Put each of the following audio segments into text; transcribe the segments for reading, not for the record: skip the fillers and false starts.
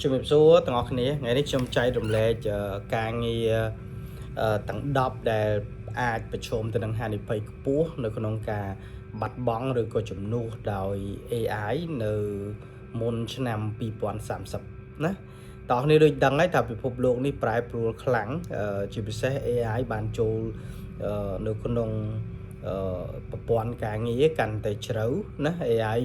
ជំរាបសួរទាំងអស់គ្នាថ្ងៃនេះខ្ញុំចែករំលែកការងារទាំង10ដែលអាចប្រឈមទៅនឹងហានិភ័យខ្ពស់នៅក្នុងការបាត់បង់ឬក៏ជំនួសដោយ AI នៅមុនឆ្នាំ2030ណាតោះនេះដូចដឹងហើយថាពិភពលោកនេះប្រែប្រួលខ្លាំងជាពិសេស AI បានចូលនៅក្នុងប្រព័ន្ធការងារកាន់តែជ្រៅណា AI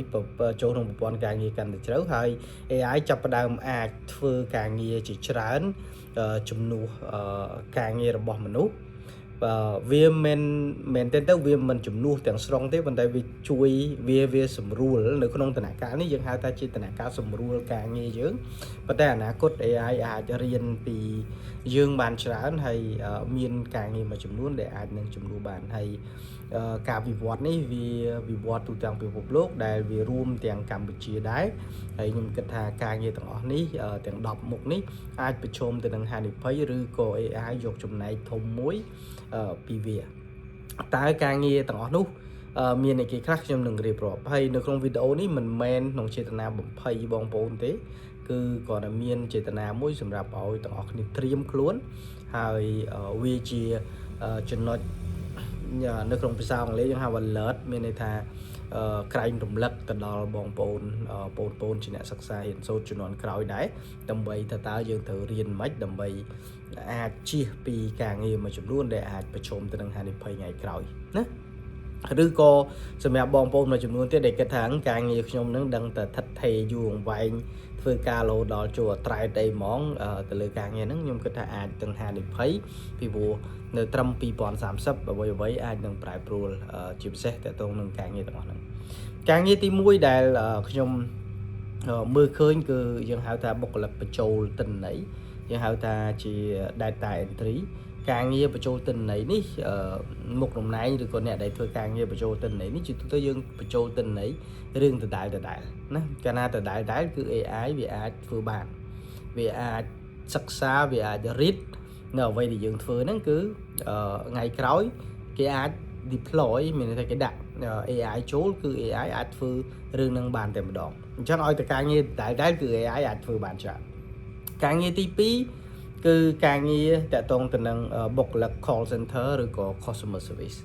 ចូលក្នុងប្រព័ន្ធការងារកាន់តែជ្រៅហើយ AI ចាប់ផ្ដើមអាចធ្វើការងារជាច្រើនជំនួសការងាររបស់មនុស្សវាមិនទៅវាមិនជំនួសទាំងស្រុងទេប៉ុន្តែវាជួយវាសម្រួលនៅក្នុងដំណាក់កាលនេះយើងហៅថាជាដំណាក់កាលសម្រួលការងារយើងប៉ុន្តែអនាគត AI អាចរៀនពីយើងបានច្រើនហើយមានការងារមួយចំនួនដែលអាចនឹងជំនួសបានហើយការវិវត្តនេះវាវិវត្តទូទាំងពិភពលោកដែលវារួមទាំងកម្ពុជាដែរហើយខ្ញុំគិតថាការងារទាំងអស់នេះទាំង10មុខនេះអាចប្រឈមទៅនឹងហានិភ័យឬក៏ AI យកចំណែកធំមួយពីវាតើការងារទាំងអស់នោះមានអីគេខ្លះខ្ញុំនឹងរៀបរាប់ហើយនៅក្នុងវីដេអូនេះមិនមែនក្នុងចេតនាបំភ័យបងប្អូនទេគឺគាត់តែមានចេតនាមួយសម្រាប់ឲ្យទាំងអស់គ្នាត្រៀមខ្លួនហើយវាជាចំណុចនៅក្នុងភាសាអង់គ្លេសយើងហៅ alert មានន័យថាក្រែងរំលឹកទៅដល់បងប្អូនបងជាអ្នកសិក្សារៀនសូត្រជំនាន់ក្រោយដែរដើម្បីថាតើយើងត្រូវរៀនមិនដើម្បីអាចជៀសពីការងារមួយចំនួនដែលអាចប្រឈមទៅនឹងហានិភ័យថ្ងៃក្រោយណាឬក៏សម្រាប់បងប្អូនមួយចំនួនទៀតដែលគិតថាការងារខ្ញុំនឹងដឹងតែថិតថេរយូរអង្វែងធ្វើការលោដល់ជួអត្រែតអីហ្មងទៅលើការងារហ្នឹងខ្ញុំគិតថាអាចទាំងហានិភ័យពីព្រោះនៅត្រឹម2030អ្វីអាចនឹងប្រែប្រួលជាពិសេសតទៅនឹងការងារទាំងអស់ហ្នឹងការងារទី1ដែលខ្ញុំមើលឃើញគឺយើងហៅថាបុគ្គលិកបញ្ចូលទិន្នន័យយើងហៅថាជា data entry ការងារបញ្ចូលទិន្នន័យនេះមុខតំណែងឬក៏អ្នកដែលធ្វើការងារបញ្ចូលទិន្នន័យនេះជាទូទៅយើងបញ្ចូលទិន្នន័យរឿងដដែលណាកាលណាដដែលគឺ AI វាអាចធ្វើបានវាអាចសិក្សាវាអាច read នៅអ្វីដែលយើងធ្វើហ្នឹងគឺថ្ងៃក្រោយគេអាច deploy មានន័យថាគេដាក់ AI ចូលគឺ AI អាចធ្វើរឿងហ្នឹងបានតែម្ដងអញ្ចឹងឲ្យតែការងារដែលគឺ AI អាចធ្វើបានច្រើនការងារទី2គឺការងារតាក់ទងទៅនឹងបុគ្គលិក call center ឬក៏ customer service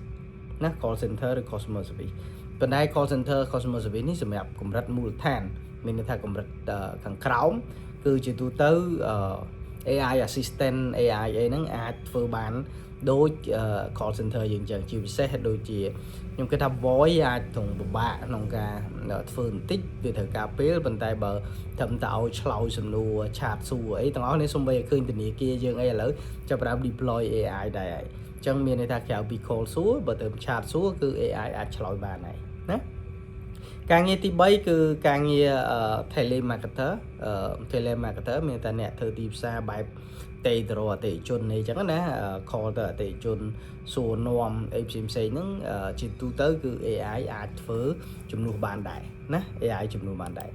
ណា call center ឬ customer service ប៉ុន្តែ call center customer service នេះសម្រាប់កម្រិតមូលដ្ឋានមានន័យថាកម្រិតខាងក្រោមគឺជាទូទៅAI assistant AI អីហ្នឹងអាចធ្វើបានដូច call center យើងចឹងជាពិសេសដូចជាខ្ញុំគិតថា voice អាចត្រង់ពិបាកក្នុងការធ្វើបន្តិចវាត្រូវការពេលប៉ុន្តែបើត្រឹមតែឲ្យឆ្លើយសំណួរឆាតសួរអីទាំងអស់នេះសូម្បីតែឃើញធនាគារយើងអីឥឡូវចាប់ផ្ដើម deploy AI ដែរហើយអញ្ចឹងមានន័យថាក្រៅពី call សួរបើទៅឆាតសួរគឺ AI អាចឆ្លើយបានហើយណាការងារទី3គឺការងារ telemarketer telemarketer មានតែអ្នកធ្វើទីផ្សារបែបទៅរកអតិថិជនអីចឹងណា call ទៅអតិថិជនសួរនាំអីផ្សេងហ្នឹងជាទូទៅគឺ AI អាចធ្វើជំនួសបានដែរណា AI ជំនួសបានដែរ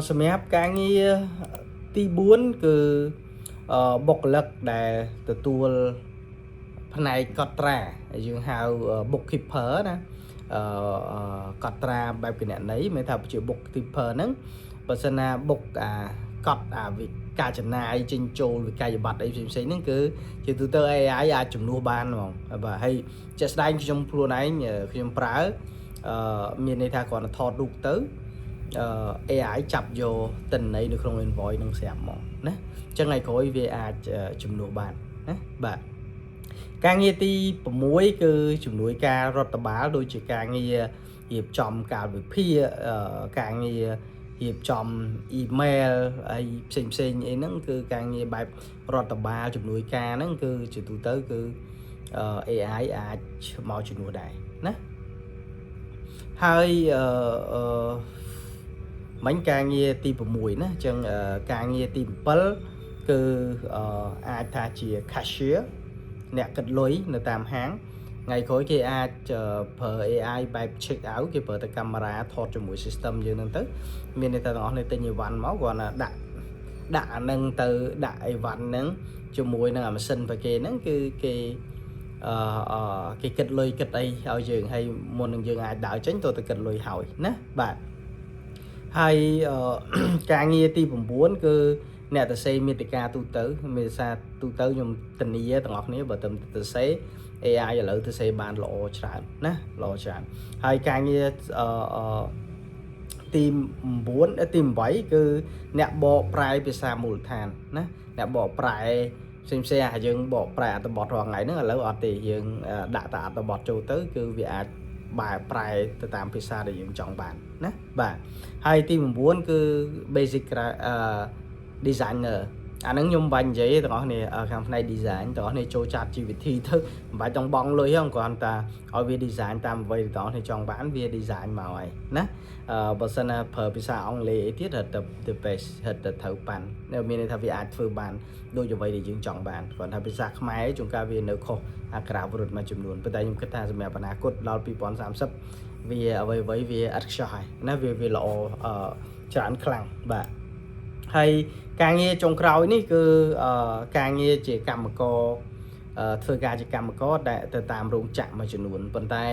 សម្រាប់ការងារទី4គឺបុគ្គលិកដែលទទួលផ្នែកកត់ត្រាយើងហៅ bookkeeper ណាកត់ត្រាបែបគណនេយ្យមានថាជា bookkeeper ហ្នឹងបើសិនណា book កត់ការចំណាយចេញចូលវិក័យប័ត្រអីផ្សេងហ្នឹងគឺជាទូទៅ AI អាចជំនួសបានហ្មងបាទហើយជាក់ស្ដែងខ្ញុំខ្លួនឯងខ្ញុំប្រើមានន័យថាគ្រាន់តែថតរូបទៅAI ចាប់យកទិន្នន័យនៅក្នុង invoice នឹងស្រាប់ហ្មងណាអញ្ចឹងថ្ងៃក្រោយវាអាចជំនួសបានណាបាទការងារទី6គឺជំនួយការរដ្ឋបាលដូចជាការងាររៀបចំកាលវិភាគការងាររៀបចំអ៊ីមែលហើយផ្សេងអីហ្នឹងគឺការងារបែបរដ្ឋបាលជំនួយការហ្នឹងគឺជាទូទៅគឺ AI អាចមកជំនួសដែរណាហើយមិញការងារទី6ណាអញ្ចឹងការងារទី7គឺអាចថាជា cashier អ្នកគិតលុយនៅតាមហាងថ្ងៃក្រោយគេអាចប្រើ AI បែប check out គេប្រើតែកាមេរ៉ាថតជាមួយ system យើងហ្នឹងទៅមានន័យថាទាំងអស់គ្នាទិញអីវ៉ាន់មកគ្រាន់តែដាក់អាហ្នឹងទៅដាក់អីវ៉ាន់ហ្នឹងជាមួយនឹងអាម៉ាស៊ីនរបស់គេហ្នឹងគឺគេគិតលុយគិតអីឲ្យយើងហើយមុននឹងយើងអាចដើរចេញទៅគិតលុយហើយណាបាទ ហើយការងារទី9គឺអ្នកទៅសេមេតិកាទូទៅមានសារទូទៅខ្ញុំធានាទាំងអស់គ្នាបើទៅសេ AI ឥឡូវទៅសេបានល្អច្រើនណាល្អច្រើនហើយការងារទី9ទី8គឺអ្នកបកប្រែភាសាមូលដ្ឋានណាអ្នកបកប្រែផ្សេងយើងបកប្រែអត្ថបទរាល់ថ្ងៃហ្នឹងឥឡូវអត់ទេយើងដាក់តែអត្ថបទចូលទៅគឺវាអាចបែបប្រែទៅតាមភាសាដែលយើងចង់បានណាបាទហើយទី9គឺ basic designer អាហ្នឹងខ្ញុំបាញ់និយាយទាំងអស់គ្នាខាងផ្នែក design ទាំងអស់គ្នាចូលចាត់ GPT ទៅមិនបាច់ต้องបង់លុយហ្នឹងគ្រាន់តែឲ្យវា design តាមអ្វីដែលទាំងអស់គ្នាចង់បានវា design មកហើយណាបើសិនណាប្រើភាសាអង់គ្លេសអីទៀតហិតទៅ the best ហិតទៅត្រូវប៉ាន់មានន័យថាវាអាចធ្វើបានដូចអ្វីដែលយើងចង់បានគ្រាន់តែភាសាខ្មែរជួនកាលវានៅខុសអាក្រាវរុទ្ធមួយចំនួនប៉ុន្តែខ្ញុំគិតថាសម្រាប់អនាគតដល់2030វាអ្វីវាអត់ខ្ចោះហើយណាវាល្អច្រើនខ្លាំងបាទហើយការងារចុងក្រោយនេះគឺការងារជាកម្មករធ្វើការជាកម្មករដែលទៅតាមរោងចក្រមួយចំនួនប៉ុន្តែ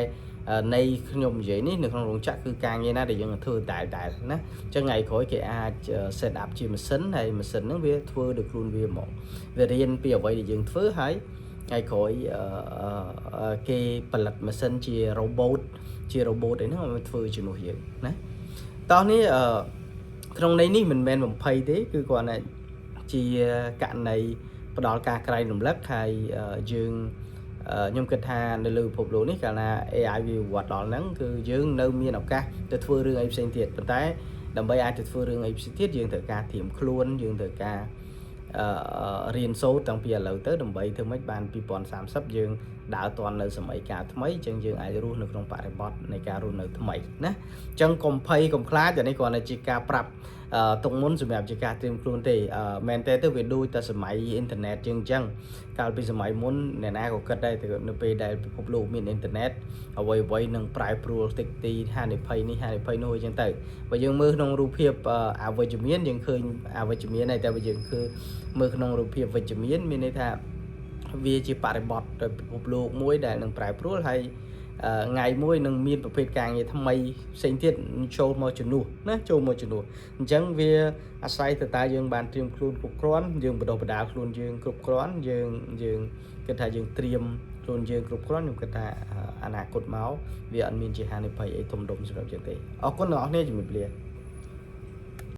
នៃខ្ញុំនិយាយនេះនៅក្នុងរោងចក្រគឺការងារណាដែលយើងធ្វើតែណាអញ្ចឹងថ្ងៃក្រោយគេអាច set up ជាម៉ាស៊ីនហើយម៉ាស៊ីនហ្នឹងវាធ្វើដោយខ្លួនវាមកវារៀនពីអ្វីដែលយើងធ្វើហើយថ្ងៃក្រោយគេផលិតម៉ាស៊ីនជា robot អីហ្នឹងមកធ្វើជំនួសយើងណាតោះនេះក្នុងន័យនេះមិនមែនបំភ័យទេគឺគ្រាន់តែជាករណីផ្ដល់ការក្រែងរំលឹកហើយយើងខ្ញុំគិតថានៅលើពិភពលោកនេះកាលណា AI វាវិវត្តដល់ហ្នឹងគឺយើងនៅមានឱកាសទៅធ្វើរឿងអីផ្សេងទៀតប៉ុន្តែដើម្បីអាចទៅធ្វើរឿងអីផ្សេងទៀតយើងត្រូវការត្រៀមខ្លួនយើងត្រូវការរៀនសូត្រតាំងពីឥឡូវទៅដើម្បីធ្វើម៉េចបាន2030យើងដើរទាន់នៅសម័យកាលថ្មីអញ្ចឹងយើងអាចរស់នៅក្នុងបរិបទនៃការរស់នៅថ្មីណាអញ្ចឹងកុំភ័យកុំខ្លាចអានេះគ្រាន់តែជាការប្រាប់ទុកមុនសម្រាប់ជាការត្រៀមខ្លួនទេមែនទេទៅវាដូចតែសម័យអ៊ីនធឺណិតជាងអញ្ចឹងកាលពីសម័យមុនអ្នកណាក៏គិតដែរនៅពេលដែលពិភពលោកមានអ៊ីនធឺណិតអ្វីនឹងប្រែប្រួលតិចទីហានិភ័យនេះហានិភ័យនោះអញ្ចឹងទៅបើយើងមើលក្នុងរូបភាពអវិជ្ជមានយើងឃើញអវិជ្ជមានហើយតែបើយើងឃើញមើលក្នុងរូបភាពវិជ្ជមានមានន័យថាវាជាបរិបទពិភពលោកមួយដែលនឹងប្រែប្រួលហើយថ្ងៃមួយនឹងមានប្រភេទការងារថ្មីផ្សេងទៀតចូលមកជំនួសណាចូលមកជំនួសអញ្ចឹងវាអាស្រ័យទៅតើយើងបានត្រៀមខ្លួនគ្រប់គ្រាន់យើងបណ្ដុះបណ្ដាលខ្លួនយើងគ្រប់គ្រាន់យើងគិតថាយើងត្រៀមខ្លួនយើងគ្រប់គ្រាន់ខ្ញុំគិតថាអនាគតមកវាអត់មានជាហានិភ័យអីធំដុំសម្រាប់យើងទេអរគុណអ្នកនរគ្នាជំរាបលា